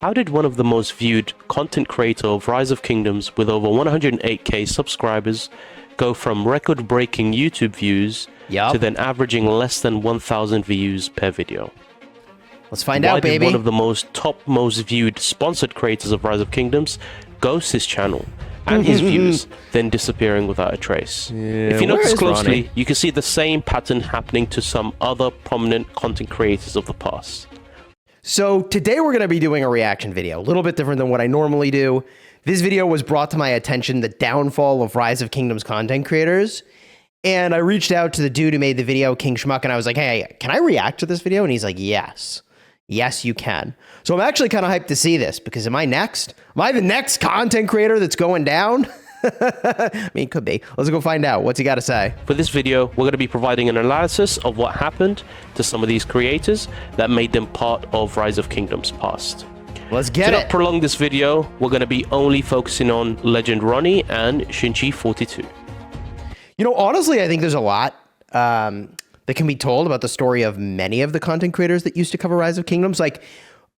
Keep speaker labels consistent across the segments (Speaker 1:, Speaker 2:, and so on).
Speaker 1: How did one of the most viewed content creator of Rise of Kingdoms with over 108k subscribers go from record-breaking YouTube views to then averaging less than 1,000 views per video?
Speaker 2: Let's find out, baby.
Speaker 1: Why did one of the most viewed sponsored creators of Rise of Kingdoms ghost his channel and his views, then disappearing without a trace? If you notice closely,
Speaker 2: Ronnie?
Speaker 1: you can see the same pattern happening to some other prominent content creators of the past.
Speaker 2: So today we're going to be doing a reaction video, a little bit different than what I normally do. This video was brought to my attention, the downfall of Rise of Kingdoms content creators. And I reached out to the dude who made the video, King Schmuck, and I was like, hey, can I react to this video? And he's like, yes. Yes, you can. So I'm actually kind of hyped to see this because am I next? Am I the next content creator that's going down? I mean, it could be. Let's go find out. What's he got to say?
Speaker 1: For this video, we're going to be providing an analysis of what happened to some of these creators that made them part of Rise of Kingdoms past.
Speaker 2: Let's get it.
Speaker 1: To not prolong this video, we're going to be only focusing on Legend Ronnie and Shinchi42.
Speaker 2: You know, honestly, I think there's a lot that can be told about the story of many of the content creators that used to cover Rise of Kingdoms. Like,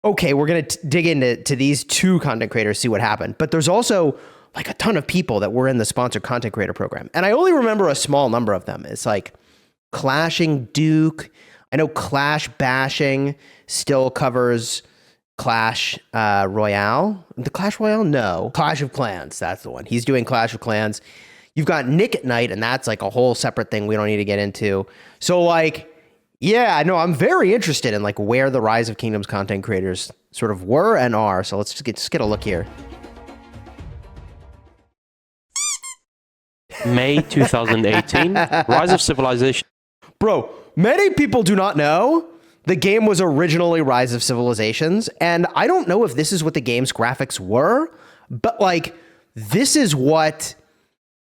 Speaker 2: okay, we're going to dig into these two content creators, see what happened. But there's also like a ton of people that were in the sponsored content creator program. And I only remember a small number of them. It's like Clashing Duke. I know Clash Bashing still covers Clash Royale. The Clash Royale? No. Clash of Clans. That's the one. He's doing Clash of Clans. You've got Nick at Night, and that's like a whole separate thing we don't need to get into. So like, yeah, no, I'm very interested in like where the Rise of Kingdoms content creators sort of were and are. So let's just get a look here.
Speaker 1: May 2018, Rise of Civilization.
Speaker 2: Bro, many people do not know the game was originally Rise of Civilizations, and I don't know if this is what the game's graphics were, but like, this is what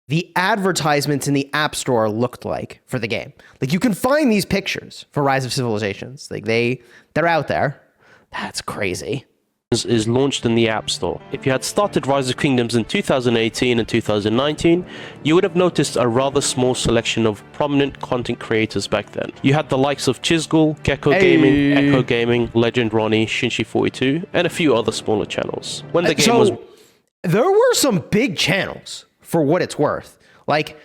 Speaker 2: the advertisements in the App Store looked like for the game. Like, you can find these pictures for Rise of Civilizations. Like, they're out there. That's crazy.
Speaker 1: Is launched in the App Store. If you had started Rise of Kingdoms in 2018 and 2019, you would have noticed a rather small selection of prominent content creators back then. You had the likes of Chisgule, Gecko Gaming, Echo Gaming, Legend Ronnie, Shinchi42, and a few other smaller channels. When the game was...
Speaker 2: There were some big channels, for what it's worth. Like,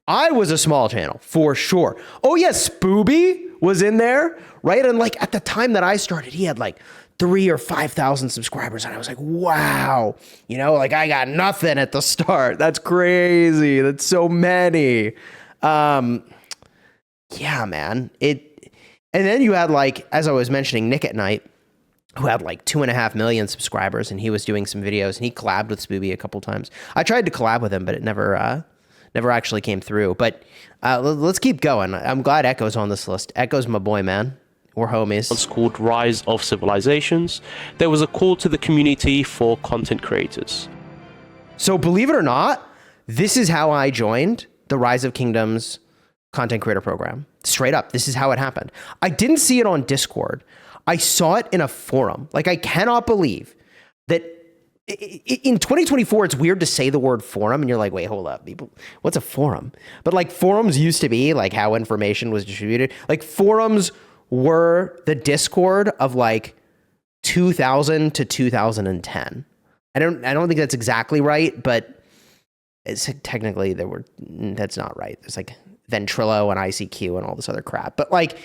Speaker 2: I was a small channel, for sure. Oh yeah, Spooby was in there, right? And like, at the time that I started, he had like 3,000 or 5,000 subscribers. And I was like, wow, you know, like I got nothing at the start. That's crazy. That's so many. Yeah, man. And then you had like, as I was mentioning, Nick at Night, who had like 2.5 million subscribers, and he was doing some videos, and he collabed with Spooby a couple times. I tried to collab with him, but it never actually came through. But let's keep going. I'm glad Echo's on this list. Echo's my boy, man. We're homies.
Speaker 1: It's called Rise of Civilizations. There was a call to the community for content creators.
Speaker 2: So believe it or not, this is how I joined the Rise of Kingdoms content creator program. Straight up, this is how it happened. I didn't see it on Discord. I saw it in a forum. Like, I cannot believe that in 2024, it's weird to say the word forum, and you're like, wait, hold up, people, what's a forum? But like, forums used to be like how information was distributed. Like, forums were the Discord of like 2000 to 2010. I don't think that's exactly right, but it's technically that's not right. There's like Ventrilo and ICQ and all this other crap. But like,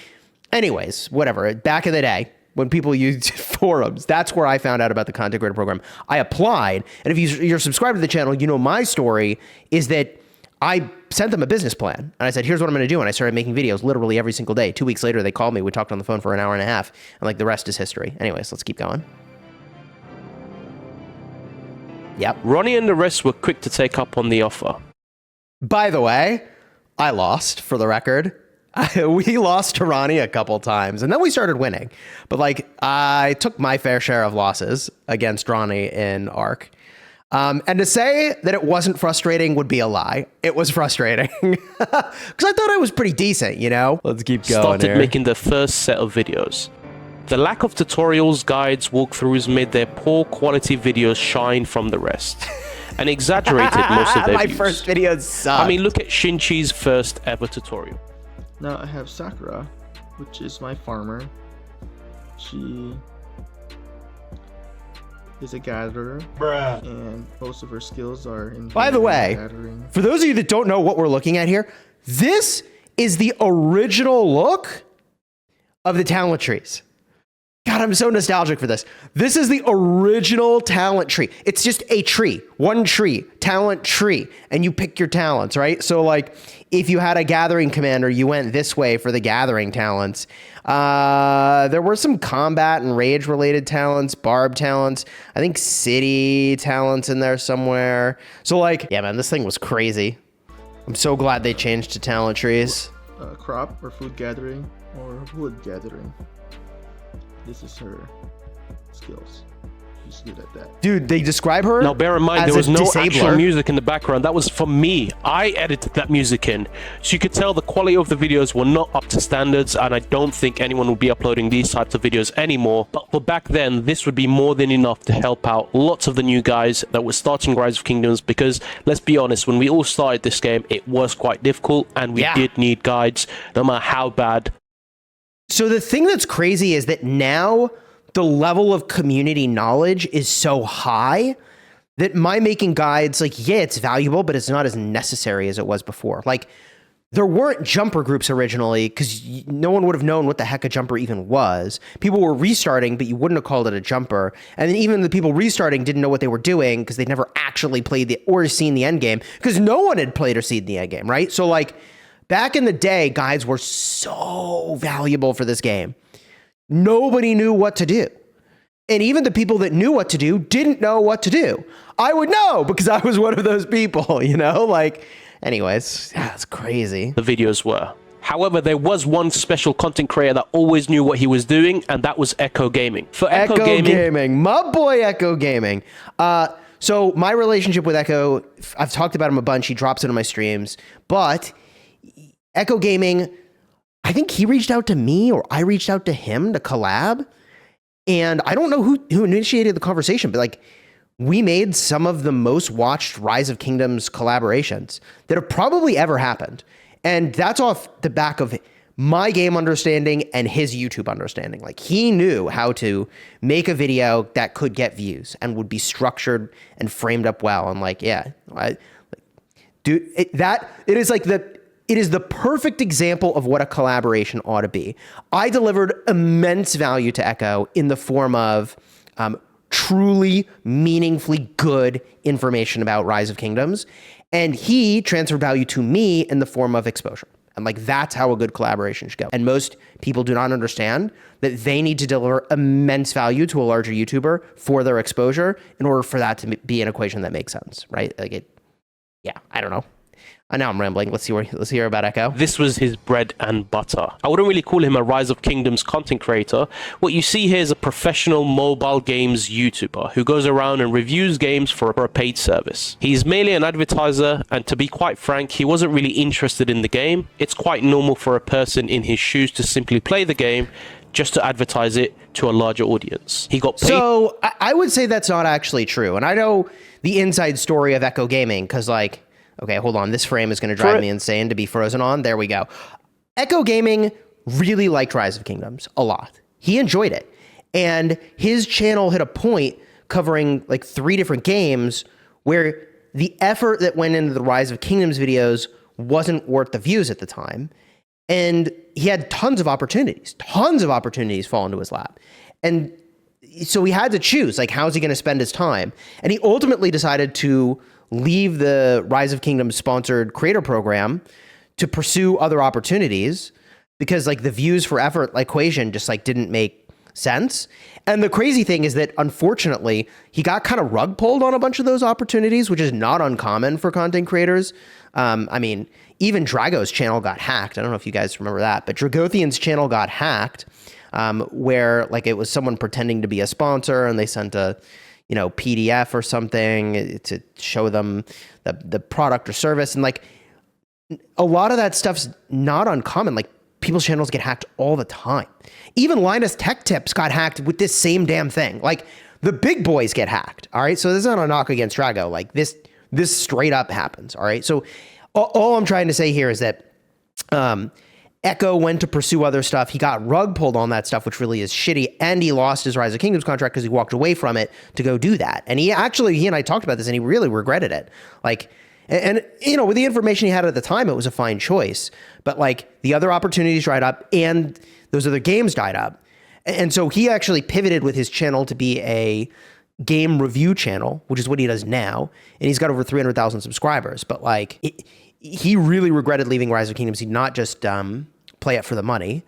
Speaker 2: anyways, whatever. Back in the day, when people used forums, that's where I found out about the content creator program. I applied, and if you're subscribed to the channel, you know my story is that I sent them a business plan, and I said, here's what I'm going to do, and I started making videos literally every single day. 2 weeks later, they called me. We talked on the phone for an hour and a half, and like, the rest is history. Anyways, let's keep going. Yep.
Speaker 1: Ronnie and the rest were quick to take up on the offer.
Speaker 2: By the way, I lost, for the record. We lost to Ronnie a couple times, and then we started winning. But like, I took my fair share of losses against Ronnie in ARK. And to say that it wasn't frustrating would be a lie. It was frustrating because I thought I was pretty decent, you know? Let's keep going.
Speaker 1: Started making the first set of videos. The lack of tutorials, guides, walkthroughs made their poor quality videos shine from the rest and exaggerated most of their views.
Speaker 2: My first videos sucked.
Speaker 1: I mean, look at Shinchi's first ever tutorial.
Speaker 3: Now I have Sakura, which is my farmer. She is a gatherer, and most of her skills are in.
Speaker 2: By the way,
Speaker 3: gathering.
Speaker 2: for those of you that don't know what we're looking at here, this is the original look of the talent trees. God, I'm so nostalgic for this. This is the original talent tree. It's just a tree, one tree, talent tree, and you pick your talents, right? So like if you had a gathering commander, you went this way for the gathering talents. There were some combat and rage related talents, barb talents, I think city talents in there somewhere. So like, yeah, man, this thing was crazy. I'm so glad they changed to talent trees.
Speaker 3: Crop or food gathering or wood gathering. This is her skills. She's good at that.
Speaker 2: Dude, they describe her.
Speaker 1: Now, bear in mind,
Speaker 2: as
Speaker 1: there was
Speaker 2: a
Speaker 1: no
Speaker 2: disabler.
Speaker 1: actual music in the background. That was for me. I edited that music in. So you could tell the quality of the videos were not up to standards, and I don't think anyone would be uploading these types of videos anymore. But for back then, this would be more than enough to help out lots of the new guys that were starting Rise of Kingdoms, because let's be honest, when we all started this game, it was quite difficult, and we did need guides, no matter how bad.
Speaker 2: So the thing that's crazy is that now the level of community knowledge is so high that my making guides, like, yeah, it's valuable, but it's not as necessary as it was before. Like, there weren't jumper groups originally because no one would have known what the heck a jumper even was. People were restarting, but you wouldn't have called it a jumper. And then even the people restarting didn't know what they were doing because they'd never actually played or seen the end game because no one had played or seen the end game, right? So like, back in the day, guides were so valuable for this game. Nobody knew what to do. And even the people that knew what to do didn't know what to do. I would know because I was one of those people, you know? Like, anyways, that's crazy.
Speaker 1: The videos were. However, there was one special content creator that always knew what he was doing, and that was Echo Gaming. For Echo Gaming,
Speaker 2: my boy Echo Gaming. So my relationship with Echo, I've talked about him a bunch. He drops into my streams, but Echo Gaming, I think he reached out to me or I reached out to him to collab. And I don't know who initiated the conversation, but like we made some of the most watched Rise of Kingdoms collaborations that have probably ever happened. And that's off the back of my game understanding and his YouTube understanding. Like he knew how to make a video that could get views and would be structured and framed up well. And like, yeah, dude, it is the perfect example of what a collaboration ought to be. I delivered immense value to Echo in the form of truly meaningfully good information about Rise of Kingdoms. And he transferred value to me in the form of exposure. And like, that's how a good collaboration should go. And most people do not understand that they need to deliver immense value to a larger YouTuber for their exposure in order for that to be an equation that makes sense, right? Like I don't know. Now I'm rambling. Let's hear about Echo.
Speaker 1: This was his bread and butter. I wouldn't really call him a Rise of Kingdoms content creator. What you see here is a professional mobile games YouTuber who goes around and reviews games for a paid service. He's mainly an advertiser, and to be quite frank, he wasn't really interested in the game. It's quite normal for a person in his shoes to simply play the game just to advertise it to a larger audience. He got paid.
Speaker 2: So I would say that's not actually true. And I know the inside story of Echo Gaming because like, okay, hold on. This frame is going to drive me insane to be frozen on. There we go. Echo Gaming really liked Rise of Kingdoms a lot. He enjoyed it. And his channel hit a point covering like 3 different games where the effort that went into the Rise of Kingdoms videos wasn't worth the views at the time. And he had tons of opportunities fall into his lap. And so he had to choose, like, how's he going to spend his time? And he ultimately decided to leave the Rise of Kingdoms sponsored creator program to pursue other opportunities because like the views for effort equation just like didn't make sense. And the crazy thing is that unfortunately he got kind of rug pulled on a bunch of those opportunities, which is not uncommon for content creators. I mean, even Drago's channel got hacked. I don't know if you guys remember that, but Dragothian's channel got hacked where like it was someone pretending to be a sponsor and they sent a PDF or something to show them the product or service. And like a lot of that stuff's not uncommon. Like people's channels get hacked all the time. Even Linus Tech Tips got hacked with this same damn thing. Like the big boys get hacked. All right. So this is not a knock against Drago. Like this straight up happens. All right. So all I'm trying to say here is that Echo went to pursue other stuff. He got rug pulled on that stuff, which really is shitty. And he lost his Rise of Kingdoms contract because he walked away from it to go do that. And he and I talked about this, and he really regretted it. Like, and with the information he had at the time, it was a fine choice. But like the other opportunities dried up, and those other games died up. And so he actually pivoted with his channel to be a game review channel, which is what he does now. And he's got over 300,000 subscribers. But like, he really regretted leaving Rise of Kingdoms. He did not just play it for the money.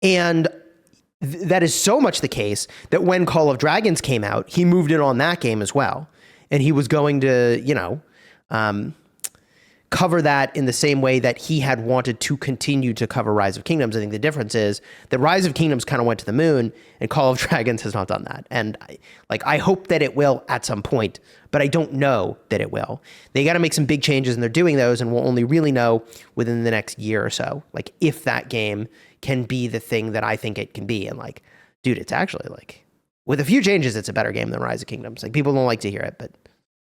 Speaker 2: And that is so much the case that when Call of Dragons came out, he moved in on that game as well. And he was going to, cover that in the same way that he had wanted to continue to cover Rise of Kingdoms. I think the difference is that Rise of Kingdoms kind of went to the moon, and Call of Dragons has not done that. And I hope that it will at some point, but I don't know that it will. They got to make some big changes, and they're doing those, and we'll only really know within the next year or so, like if that game can be the thing that I think it can be. And like, dude, it's actually like, with a few changes, it's a better game than Rise of Kingdoms. Like, people don't like to hear it, but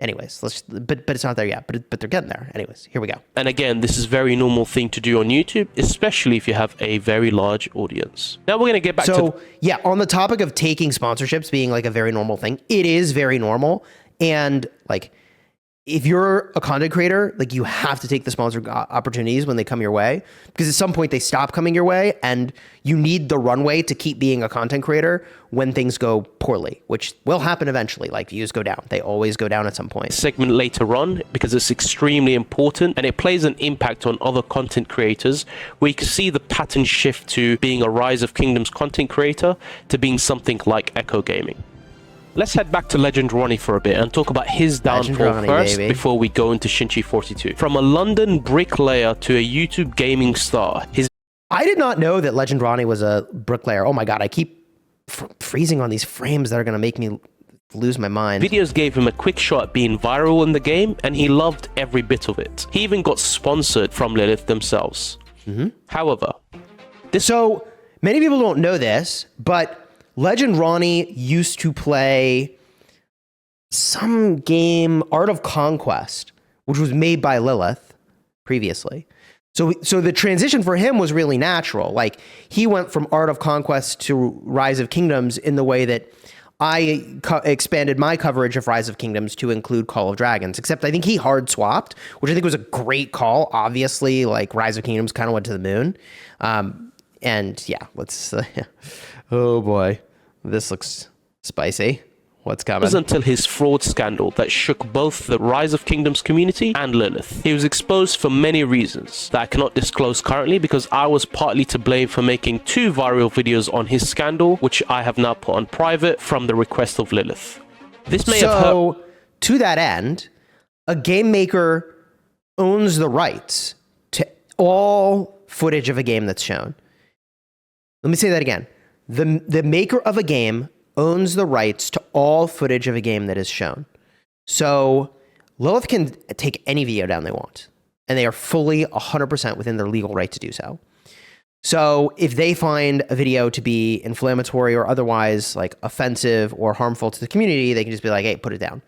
Speaker 2: anyways, but it's not there yet, but they're getting there. Anyways, here we go.
Speaker 1: And again, this is a very normal thing to do on YouTube, especially if you have a very large audience. Now we're going to get back to...
Speaker 2: So, yeah, on the topic of taking sponsorships being like a very normal thing, it is very normal. And like, if you're a content creator, like you have to take the sponsored opportunities when they come your way, because at some point they stop coming your way, and you need the runway to keep being a content creator when things go poorly, which will happen eventually. Like, views go down. They always go down at some point.
Speaker 1: Segment later on, because it's extremely important and it plays an impact on other content creators, where you can see the pattern shift to being a Rise of Kingdoms content creator to being something like Echo Gaming. Let's head back to Legend Ronnie for a bit and talk about his downfall
Speaker 2: Ronnie,
Speaker 1: first,
Speaker 2: baby,
Speaker 1: before we go into Shinchi 42. From a London bricklayer to a YouTube gaming star,
Speaker 2: I did not know that Legend Ronnie was a bricklayer. Oh my god, I keep freezing on these frames that are going to make me lose my mind.
Speaker 1: videos gave him a quick shot at being viral in the game, and he loved every bit of it. He even got sponsored from Lilith themselves. However,
Speaker 2: So many people don't know this, but Legend Ronnie used to play some game, Art of Conquest, which was made by Lilith previously. So the transition for him was really natural. Like, he went from Art of Conquest to Rise of Kingdoms in the way that I expanded my coverage of Rise of Kingdoms to include Call of Dragons, except I think he hard swapped, which I think was a great call. Obviously, like, Rise of Kingdoms kind of went to the moon. And yeah, let's, oh boy. This looks spicy. What's coming?
Speaker 1: it was until his fraud scandal that shook both the Rise of Kingdoms community and Lilith. He was exposed for many reasons that I cannot disclose currently, because I was partly to blame for making 2 viral videos on his scandal, which I have now put on private from the request of Lilith. This may have hurt.
Speaker 2: So, to that end, a game maker owns the rights to all footage of a game that's shown. Let me say that again. The maker of a game owns the rights to all footage of a game that is shown. So Lilith can take any video down they want, and they are fully 100% within their legal right to do so. So if they find a video to be inflammatory or otherwise like offensive or harmful to the community, they can just be like, hey, put it down.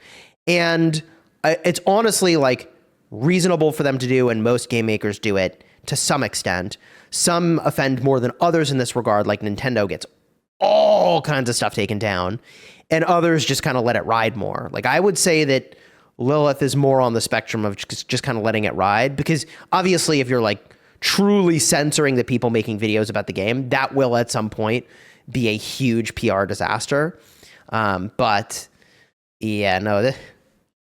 Speaker 2: And it's honestly like reasonable for them to do, and most game makers do it to some extent. Some offend more than others in this regard, like Nintendo gets all kinds of stuff taken down, and others just kind of let it ride more. Like, I would say that Lilith is more on the spectrum of just kind of letting it ride, because obviously if you're like truly censoring the people making videos about the game, that will at some point be a huge PR disaster. But yeah, no,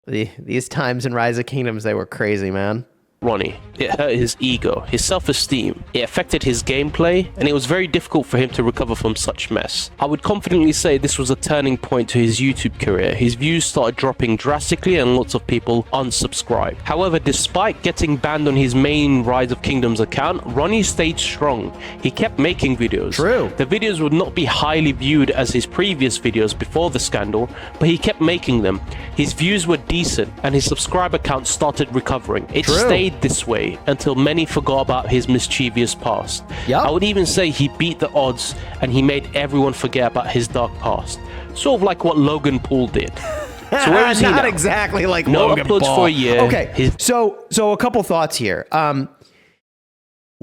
Speaker 2: these times in Rise of Kingdoms, they were crazy, man.
Speaker 1: Ronnie. It hurt his ego, his self-esteem. It affected his gameplay, and it was very difficult for him to recover from such mess. I would confidently say this was a turning point to his YouTube career. His views started dropping drastically, and lots of people unsubscribed. However, despite getting banned on his main Rise of Kingdoms account, Ronnie stayed strong. He kept making videos.
Speaker 2: True.
Speaker 1: The videos would not be highly viewed as his previous videos before the scandal, but he kept making them. His views were decent, and his subscriber count started recovering. It stayed this way until many forgot about his mischievous past.
Speaker 2: Yep.
Speaker 1: I would even say he beat the odds, and he made everyone forget about his dark past. Sort of like what Logan Paul did. So where is he
Speaker 2: Not
Speaker 1: now?
Speaker 2: exactly like
Speaker 1: No
Speaker 2: Logan
Speaker 1: uploads
Speaker 2: Paul.
Speaker 1: for a year.
Speaker 2: Okay, so a couple thoughts here.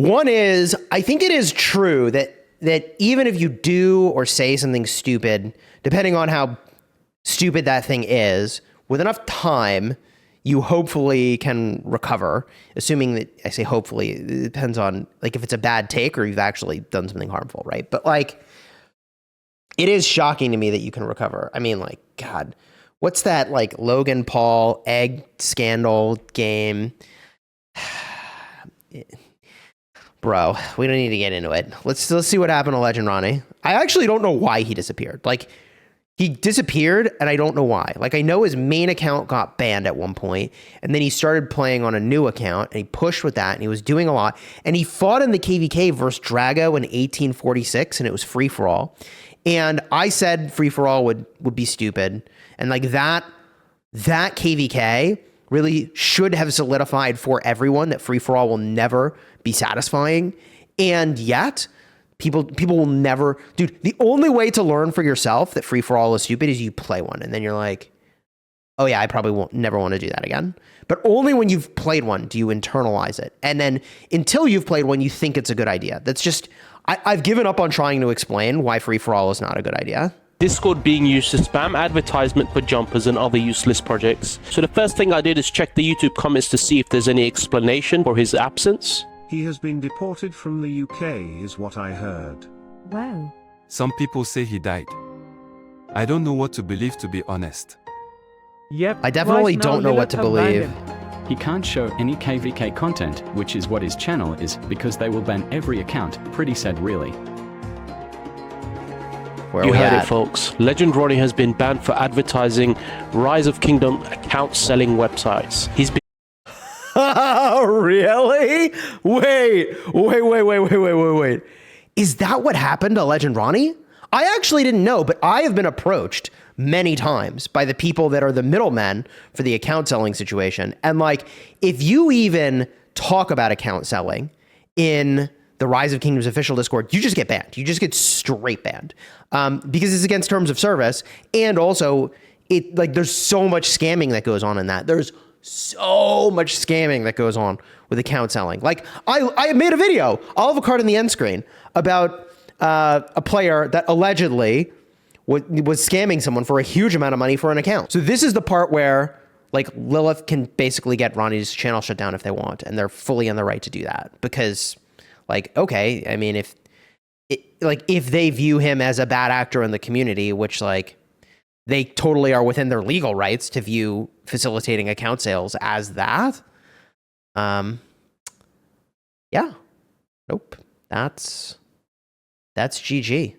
Speaker 2: One is, I think it is true that even if you do or say something stupid, depending on how stupid that thing is, with enough time, you hopefully can recover. Assuming that, I say hopefully, it depends on like if it's a bad take or you've actually done something harmful, right? But like, it is shocking to me that you can recover. I mean, like, God, what's that like Logan Paul egg scandal game? Bro, we don't need to get into it. Let's see what happened to Legend Ronnie. I actually don't know why he disappeared. Like, he disappeared, and I don't know why. Like, I know his main account got banned at one point, and then he started playing on a new account, and he pushed with that, and he was doing a lot. And he fought in the KVK versus Drago in 1846, and it was free-for-all. And I said free-for-all would be stupid. And, like, that KVK really should have solidified for everyone that free-for-all will never be satisfying. And yet, people will never... Dude, the only way to learn for yourself that free-for-all is stupid is you play one. And then you're like, oh yeah, I probably won't never want to do that again. But only when you've played one do you internalize it. And then until you've played one, you think it's a good idea. That's just... I've given up on trying to explain why free-for-all is not a good idea.
Speaker 1: Discord being used to spam advertisement for jumpers and other useless projects. So the first thing I did is check the YouTube comments to see if there's any explanation for his absence.
Speaker 4: He has been deported from the UK is what I heard.
Speaker 5: Wow.
Speaker 6: Some people say he died. I don't know what to believe, to be honest.
Speaker 7: Yep.
Speaker 2: I definitely don't know what to believe.
Speaker 8: He can't show any KVK content, which is what his channel is, because they will ban every account. Pretty sad, really.
Speaker 2: Where
Speaker 1: You
Speaker 2: we
Speaker 1: heard
Speaker 2: at?
Speaker 1: it, folks. Legend Ronnie has been banned for advertising Rise of Kingdom account selling websites. He's been
Speaker 2: Oh, really? Wait. Is that what happened to Legend Ronnie? I actually didn't know, but I have been approached many times by the people that are the middlemen for the account selling situation. And like, if you even talk about account selling in the Rise of Kingdoms official Discord, you just get banned. You just get straight banned because it's against terms of service. And also, there's so much scamming that goes on in that. There's so much scamming that goes on with account selling. Like, I made a video, I'll have a card in the end screen, about a player that allegedly was scamming someone for a huge amount of money for an account. So this is the part where like Lilith can basically get Ronnie's channel shut down if they want, and they're fully in the right to do that because like, okay, I mean, if they view him as a bad actor in the community, which like they totally are within their legal rights to view facilitating account sales as that. Yeah. Nope. That's GG.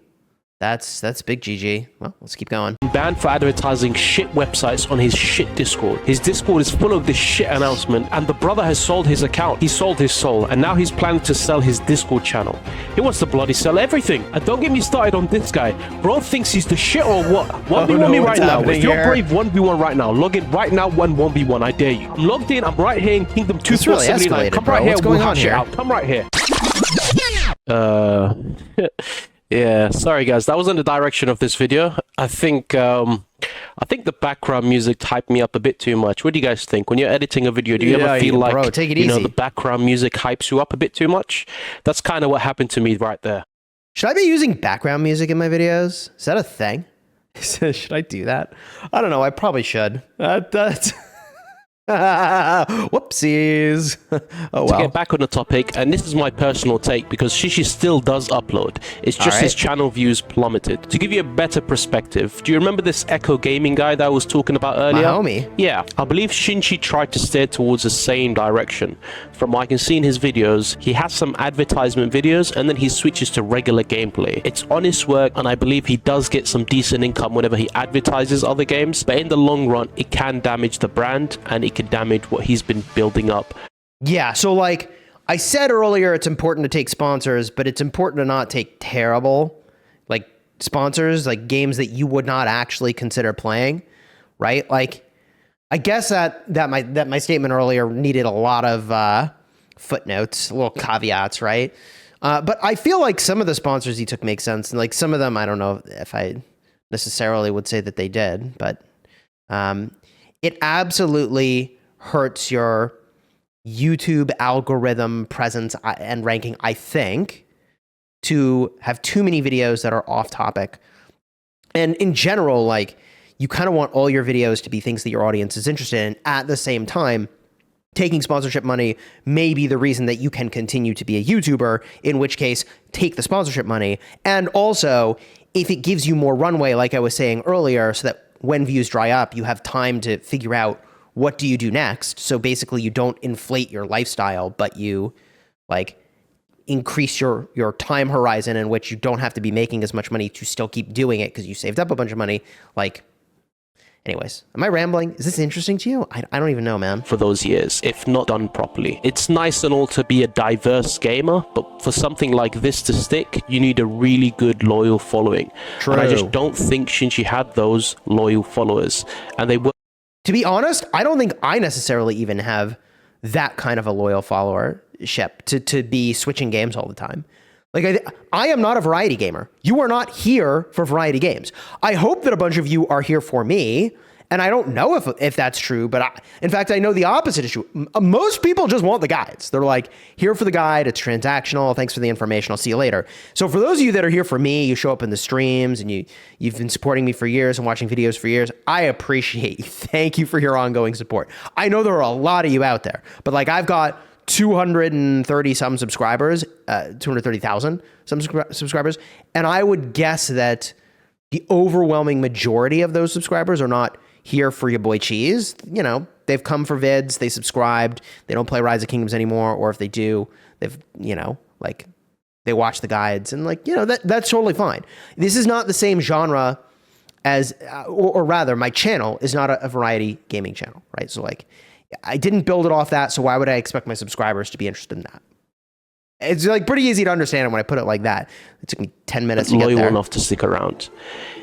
Speaker 2: That's big GG. Well, let's keep going.
Speaker 1: banned for advertising shit websites on his shit Discord. His Discord is full of this shit announcement, and the brother has sold his account. He sold his soul, and now he's planning to sell his Discord channel. He wants to bloody sell everything. And don't get me started on this guy. Bro thinks he's the shit or what? 1v1 me right now. If you're brave, 1v1 right now. Log in right now, 1v1. I dare you. I'm logged in. I'm right here in Kingdom 2479. Come right here.
Speaker 2: What's going on
Speaker 1: here?
Speaker 2: here?
Speaker 1: Come right here. Yeah, sorry guys, that wasn't the direction of this video. I think the background music hyped me up a bit too much. What do you guys think? When you're editing a video, do you ever feel like,
Speaker 2: bro, take it
Speaker 1: you know,
Speaker 2: easy.
Speaker 1: the background music hypes you up a bit too much? That's kind of what happened to me right there.
Speaker 2: Should I be using background music in my videos? Is that a thing? Should I do that? I don't know. I probably should. Whoopsies. Oh,
Speaker 1: To
Speaker 2: well.
Speaker 1: get back on the topic, and this is my personal take because Shishi still does upload. It's just his channel views plummeted. To give you a better perspective, do you remember this Echo Gaming guy that I was talking about earlier?
Speaker 2: My homie.
Speaker 1: Yeah, I believe Shinji tried to steer towards the same direction. From what I can see in his videos, he has some advertisement videos and then he switches to regular gameplay. It's honest work, and I believe he does get some decent income whenever he advertises other games, but in the long run, it can damage the brand and it can damage what he's been building up.
Speaker 2: Yeah, so like I said earlier, it's important to take sponsors, but it's important to not take terrible like sponsors, like games that you would not actually consider playing, right? Like I guess that my statement earlier needed a lot of footnotes, little caveats, right? But I feel like some of the sponsors he took make sense, and like some of them, I don't know if I necessarily would say that they did, but it absolutely hurts your YouTube algorithm presence and ranking, I think, to have too many videos that are off topic. And in general, like, you kind of want all your videos to be things that your audience is interested in. At the same time, taking sponsorship money may be the reason that you can continue to be a YouTuber, in which case, take the sponsorship money. And also, if it gives you more runway, like I was saying earlier, so that when views dry up, you have time to figure out what do you do next. So basically, you don't inflate your lifestyle, but you, like, increase your time horizon in which you don't have to be making as much money to still keep doing it because you saved up a bunch of money. Like, anyways, am I rambling? Is this interesting to you? I don't even know, man.
Speaker 1: For those years, if not done properly. It's nice and all to be a diverse gamer, but for something like this to stick, you need a really good loyal following.
Speaker 2: True.
Speaker 1: And I just don't think Shinji had those loyal followers, and they were.
Speaker 2: To be honest, I don't think I necessarily even have that kind of a loyal followership to be switching games all the time. Like, I am not a variety gamer. You are not here for variety games. I hope that a bunch of you are here for me, and I don't know if that's true, but in fact, I know the opposite is true. Most people just want the guides. They're like, here for the guide, it's transactional, thanks for the information, I'll see you later. So for those of you that are here for me, you show up in the streams, and you've been supporting me for years and watching videos for years, I appreciate you. Thank you for your ongoing support. I know there are a lot of you out there, but like, I've got 230 some subscribers, 230,000 some subscribers. And I would guess that the overwhelming majority of those subscribers are not here for your boy Cheese. You know, they've come for vids, they subscribed, they don't play Rise of Kingdoms anymore. Or if they do, they've, you know, like, they watch the guides, and like, you know, that's totally fine. This is not the same genre as, or rather, my channel is not a variety gaming channel, right? So like, I didn't build it off that, so why would I expect my subscribers to be interested in that? It's like pretty easy to understand when I put it like that. It took me 10 minutes to get there.
Speaker 1: Loyal enough to stick around,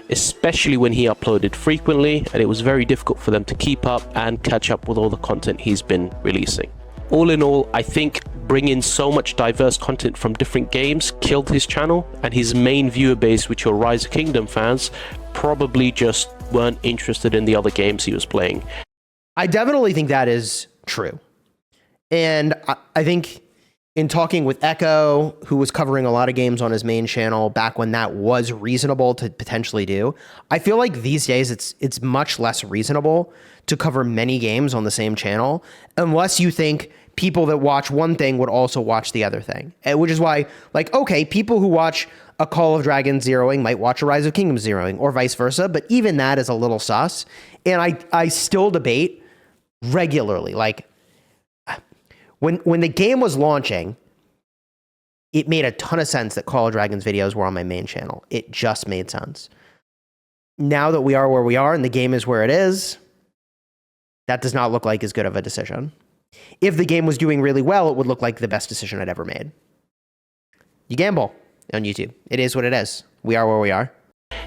Speaker 1: especially when he uploaded frequently, and it was very difficult for them to keep up and catch up with all the content he's been releasing. All in all, I think bringing so much diverse content from different games killed his channel, and his main viewer base, which are Rise of Kingdom fans, probably just weren't interested in the other games he was playing.
Speaker 2: I definitely think that is true. And I think in talking with Echo, who was covering a lot of games on his main channel back when that was reasonable to potentially do, I feel like these days it's much less reasonable to cover many games on the same channel, unless you think people that watch one thing would also watch the other thing. Which is why, like, okay, people who watch a Call of Dragons zeroing might watch a Rise of Kingdoms zeroing, or vice versa, but even that is a little sus. And I still debate regularly, like, when the game was launching, it made a ton of sense that Call of Dragons videos were on my main channel. It just made sense. Now that we are where we are and the game is where it is, that does not look like as good of a decision. If the game was doing really well, it would look like the best decision I'd ever made. You gamble on YouTube. It is what it is. We are where we are.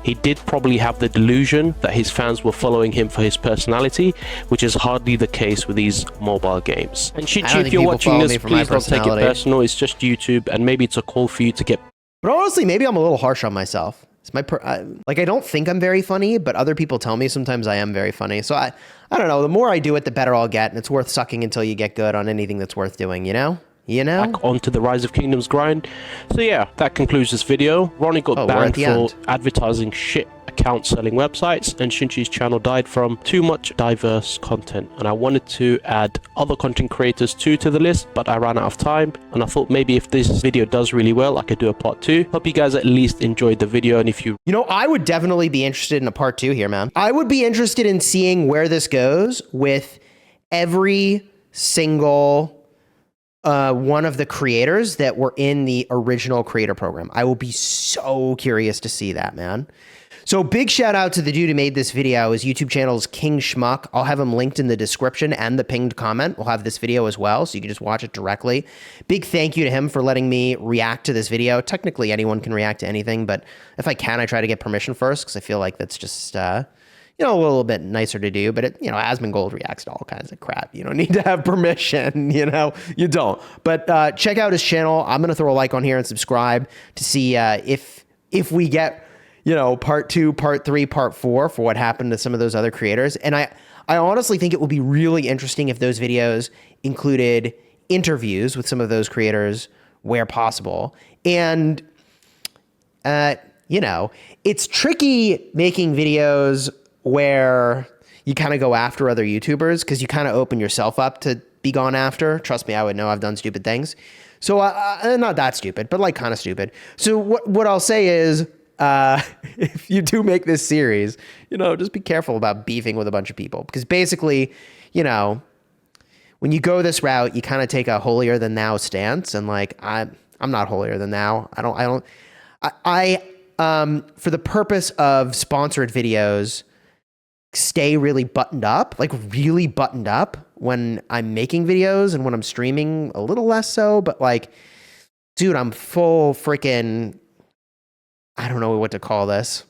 Speaker 1: He did probably have the delusion that his fans were following him for his personality, which is hardly the case with these mobile games. And Shinji, if you're watching this, please don't take it personal. It's just YouTube, and maybe it's a call for you to get...
Speaker 2: But honestly, maybe I'm a little harsh on myself. It's my like, I don't think I'm very funny, but other people tell me sometimes I am very funny. So I don't know. The more I do it, the better I'll get, and it's worth sucking until you get good on anything that's worth doing, you know? You know?
Speaker 1: Back onto the Rise of Kingdoms grind. So yeah, that concludes this video. Ronnie got banned for advertising shit account selling websites, and Shinji's channel died from too much diverse content. And I wanted to add other content creators to the list, but I ran out of time, and I thought maybe if this video does really well, I could do a part 2. Hope you guys at least enjoyed the video, and if you...
Speaker 2: You know, I would definitely be interested in a part 2 here, man. I would be interested in seeing where this goes with every single... one of the creators that were in the original creator program. I will be so curious to see that, man. So big shout out to the dude who made this video. His YouTube channel is King Schmuck. I'll have him linked in the description and the pinned comment. We'll have this video as well, so you can just watch it directly. Big thank you to him for letting me react to this video. Technically, anyone can react to anything, but if I can, I try to get permission first, because I feel like that's just... you know, a little bit nicer to do, but you know, Asmongold reacts to all kinds of crap. You don't need to have permission, you know, you don't. But check out his channel. I'm going to throw a like on here and subscribe to see if we get, you know, part 2, part 3, part 4 for what happened to some of those other creators. And I honestly think it would be really interesting if those videos included interviews with some of those creators where possible. And, you know, it's tricky making videos where you kind of go after other YouTubers because you kind of open yourself up to be gone after. Trust me, I would know I've done stupid things. So not that stupid, but like kind of stupid. So what I'll say is, if you do make this series, you know, just be careful about beefing with a bunch of people because basically, you know, when you go this route, you kind of take a holier than thou stance, and like I'm not holier than thou. I for the purpose of sponsored videos, stay really buttoned up, like really buttoned up when I'm making videos, and when I'm streaming a little less so, but like, dude, I'm full freaking, I don't know what to call this.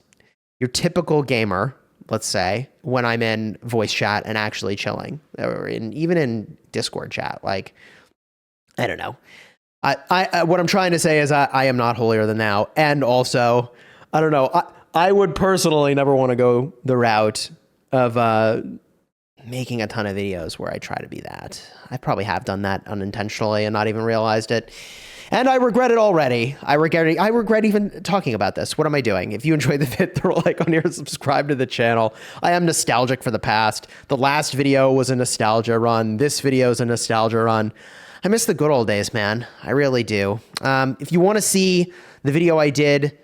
Speaker 2: Your typical gamer, let's say, when I'm in voice chat and actually chilling, or even in Discord chat. Like, I don't know. I what I'm trying to say is I am not holier than thou. And also, I don't know. I would personally never want to go the route of making a ton of videos where I try to be that. I probably have done that unintentionally and not even realized it. And I regret it already. I regret even talking about this. What am I doing? If you enjoyed the vid, throw a like on here, subscribe to the channel. I am nostalgic for the past. The last video was a nostalgia run. This video is a nostalgia run. I miss the good old days, man. I really do. If you want to see the video I did,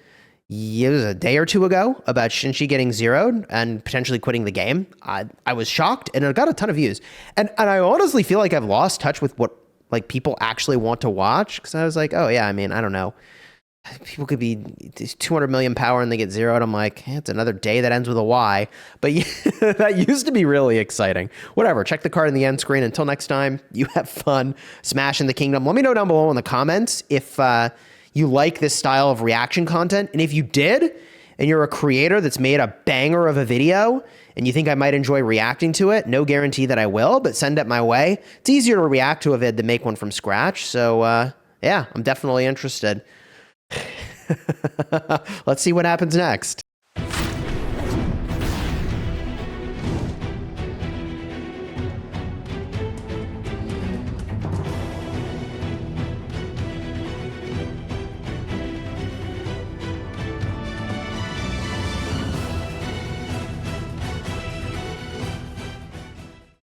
Speaker 2: it was a day or two ago about Shinji getting zeroed and potentially quitting the game. I was shocked, and it got a ton of views. And I honestly feel like I've lost touch with what like people actually want to watch, because I was like, oh yeah, I mean, I don't know. People could be 200 million power and they get zeroed. I'm like, it's another day that ends with a Y. But yeah, that used to be really exciting. Whatever, check the card in the end screen. Until next time, you have fun smashing the kingdom. Let me know down below in the comments if you like this style of reaction content. And if you did, and you're a creator that's made a banger of a video, and you think I might enjoy reacting to it, no guarantee that I will, but send it my way. It's easier to react to a vid than make one from scratch. So yeah, I'm definitely interested. Let's see what happens next.